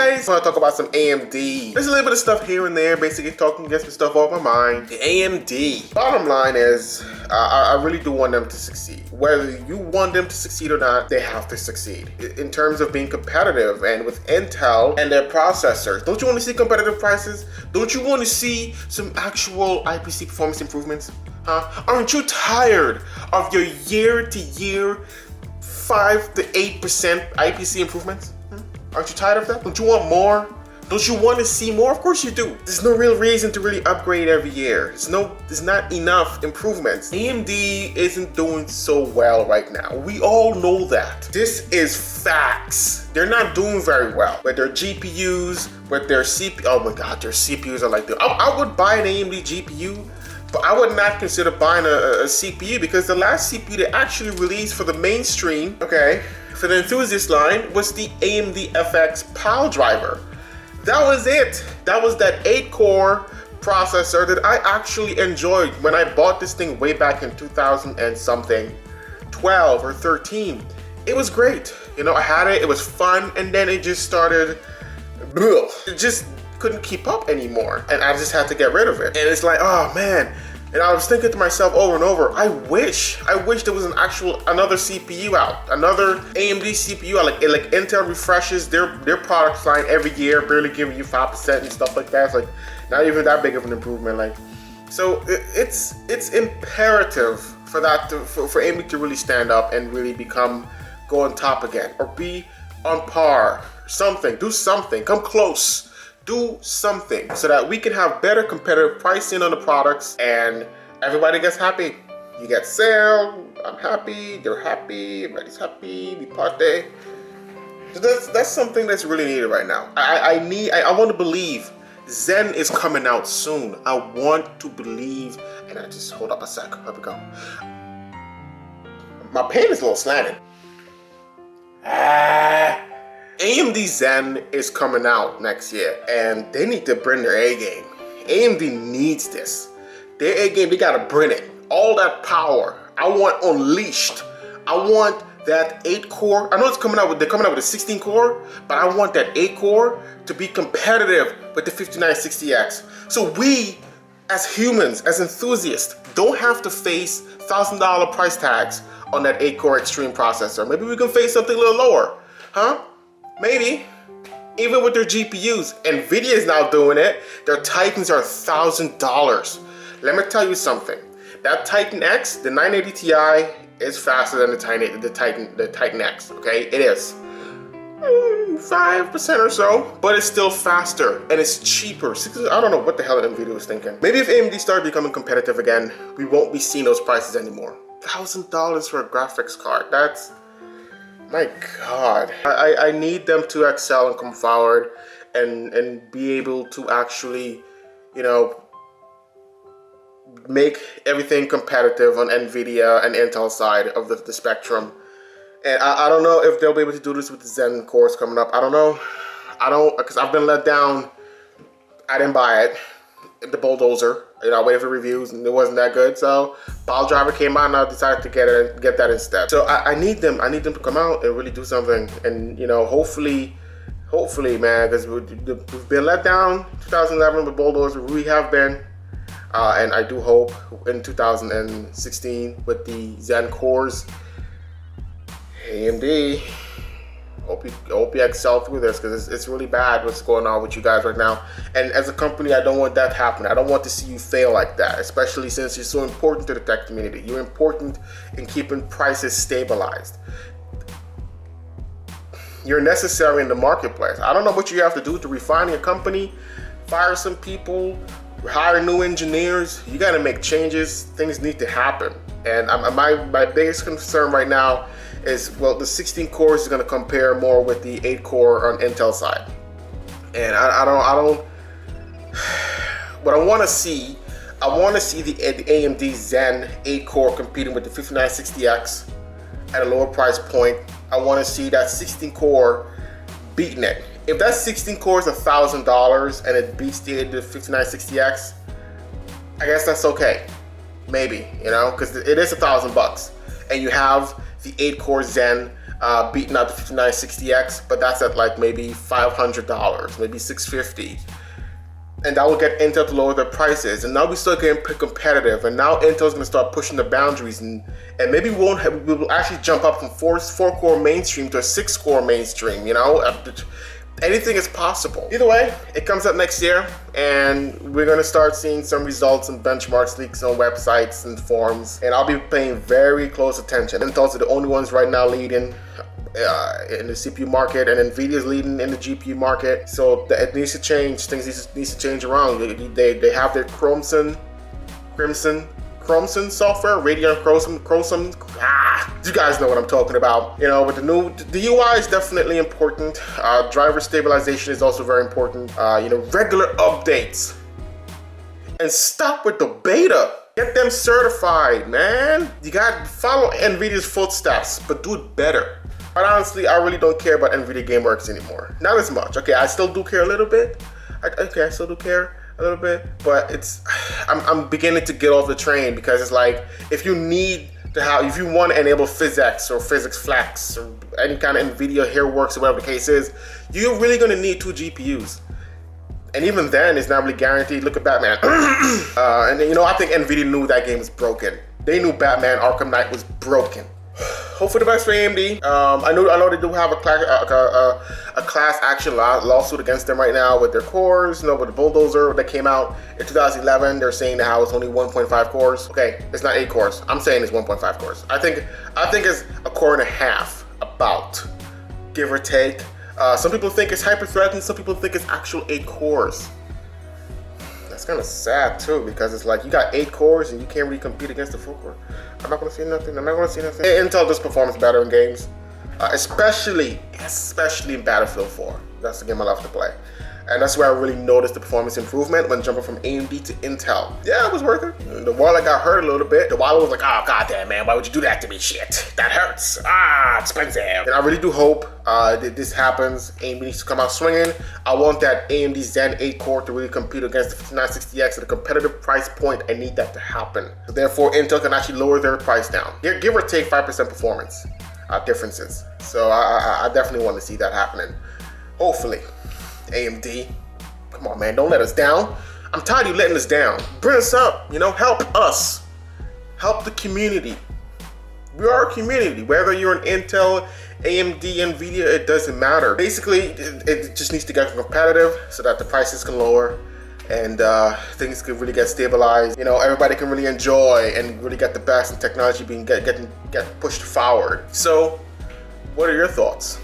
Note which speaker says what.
Speaker 1: guys, I want to talk about some AMD. There's a little bit of stuff here and there, basically talking against the stuff off my mind. The AMD. Bottom line is, I really do want them to succeed. Whether you want them to succeed or not, they have to succeed. In terms of being competitive, and with Intel and their processors, don't you want to see competitive prices? Don't you want to see some actual IPC performance improvements? Huh? Aren't you tired of your year-to-year 5 to 8% IPC improvements? Aren't you tired of that? Don't you want more? Don't you want to see more? Of course you do. There's no real reason to really upgrade every year. There's not enough improvements. AMD isn't doing so well right now. We all know that. This is facts. They're not doing very well. With their GPUs, with their CPU, oh my God, their CPUs are like, I would buy an AMD GPU, but I would not consider buying a CPU, because the last CPU they actually released for the mainstream, okay, for the enthusiast line, was the AMD FX PAL driver. That was it. That was that 8-core processor that I actually enjoyed when I bought this thing way back in 2000 and something, 12 or 13. It was great. You know, I had it, it was fun, and then it just started, it just couldn't keep up anymore, and I just had to get rid of it. And it's like, oh man. And I was thinking to myself over and over, I wish there was another CPU out, another AMD CPU out. Like Intel refreshes their product line every year, barely giving you 5% and stuff like that. It's like not even that big of an improvement. Like, so it's imperative for AMD to really stand up and really go on top again, or be on par. Something, do something, come close. Do something so that we can have better competitive pricing on the products and everybody gets happy. You get sale, I'm happy, they're happy, everybody's happy, we party. So that's something that's really needed right now. I want to believe Zen is coming out soon. I want to believe, and I just hold up a sec, here we go. My pen is a little slanted. AMD Zen is coming out next year, and they need to bring their A game. AMD needs this. Their A game, they gotta bring it. All that power. I want unleashed. I want that 8-core. I know they're coming out with a 16-core, but I want that 8-core to be competitive with the 5960X. So we, as humans, as enthusiasts, don't have to face $1,000 price tags on that 8-core extreme processor. Maybe we can face something a little lower, huh? Maybe. Even with their GPUs. NVIDIA is now doing it. Their Titans are $1,000. Let me tell you something. That Titan X, the 980 Ti, is faster than the Titan X, okay? It is. 5% or so, but it's still faster and it's cheaper. I don't know what the hell NVIDIA was thinking. Maybe if AMD started becoming competitive again, we won't be seeing those prices anymore. $1,000 for a graphics card. That's... my God, I need them to excel and come forward and be able to actually, you know, make everything competitive on NVIDIA and Intel side of the spectrum. And I don't know if they'll be able to do this with the Zen cores coming up. I don't know. Because I've been let down. I didn't buy it. The bulldozer. You know, I waited for reviews and it wasn't that good. So PAL driver came out and I decided to get that instead. So I need them to come out and really do something. And you know, hopefully, man, because we've been let down 2011 with bulldozer. We have been. And I do hope in 2016 with the Zen cores, AMD, hope you excel through this, because it's really bad what's going on with you guys right now. And as a company, I don't want that to happen. I don't want to see you fail like that, especially since you're so important to the tech community. You're important in keeping prices stabilized. You're necessary in the marketplace. I don't know what you have to do to refine your company, fire some people, hire new engineers. You got to make changes. Things need to happen. And my biggest concern right now is, well, the 16 cores is going to compare more with the 8 core on Intel side. And I don't what I want to see, the AMD Zen 8 core competing with the 5960X at a lower price point. I want to see that 16 core beating it. If that 16 core is $1,000 and it beats the 5960X, I guess that's okay. Maybe, you know, because it is $1,000 bucks. And you have the 8 core Zen beating out the 5960X, but that's at like maybe $500, maybe $650. And that will get Intel to lower their prices. And now we start getting competitive. And now Intel's gonna start pushing the boundaries, and maybe we will actually jump up from 4-core mainstream to a 6-core mainstream, you know? Anything is possible. Either way, it comes up next year, and we're gonna start seeing some results and benchmarks leaks on websites and forums, and I'll be paying very close attention. Intel's are the only ones right now leading in the CPU market, and Nvidia's leading in the GPU market. So it needs to change. Things needs to change around. They have their Crimson software, Radeon Chromson. You guys know what I'm talking about. You know, but the UI is definitely important. Driver stabilization is also very important. You know, regular updates. And stop with the beta. Get them certified, man. You got to follow Nvidia's footsteps, but do it better. But honestly, I really don't care about Nvidia GameWorks anymore. Not as much. Okay, I still do care a little bit. I still do care a little bit, but I'm beginning to get off the train, because it's like, if you want to enable PhysX or PhysX Flex or any kind of Nvidia HairWorks or whatever the case is, you're really gonna need 2 GPUs. And even then, it's not really guaranteed. Look at Batman. And you know, I think Nvidia knew that game was broken. They knew Batman Arkham Knight was broken. Hope for the best for AMD. I know they do have a class action lawsuit against them right now with their cores. You know, with the bulldozer that came out in 2011, they're saying that how it's only 1.5 cores. Okay, it's not 8 cores. I'm saying it's 1.5 cores. I think it's a core and a half, about, give or take. Some people think it's hyper-threaded, and some people think it's actual 8 cores. That's kind of sad too, because it's like you got 8 cores and you can't really compete against the full core. I'm not gonna see nothing. Intel does performance better in games, especially in Battlefield 4. That's the game I love to play. And that's where I really noticed the performance improvement when jumping from AMD to Intel. Yeah, it was worth it. The wallet got hurt a little bit. The wallet was like, oh, goddamn, man, why would you do that to me? Shit, that hurts. Expensive. And I really do hope that this happens. AMD needs to come out swinging. I want that AMD Zen 8 core to really compete against the 5960X at a competitive price point. I need that to happen. So therefore, Intel can actually lower their price down. Give or take 5% performance differences. So I definitely want to see that happening. Hopefully. AMD, come on, man, don't let us down. I'm tired of you letting us down. Bring us up, you know, help us. Help the community. We are a community. Whether you're an Intel, AMD, Nvidia, it doesn't matter. Basically, it just needs to get competitive so that the prices can lower and things can really get stabilized. You know, everybody can really enjoy and really get the best in technology being get pushed forward. So, what are your thoughts?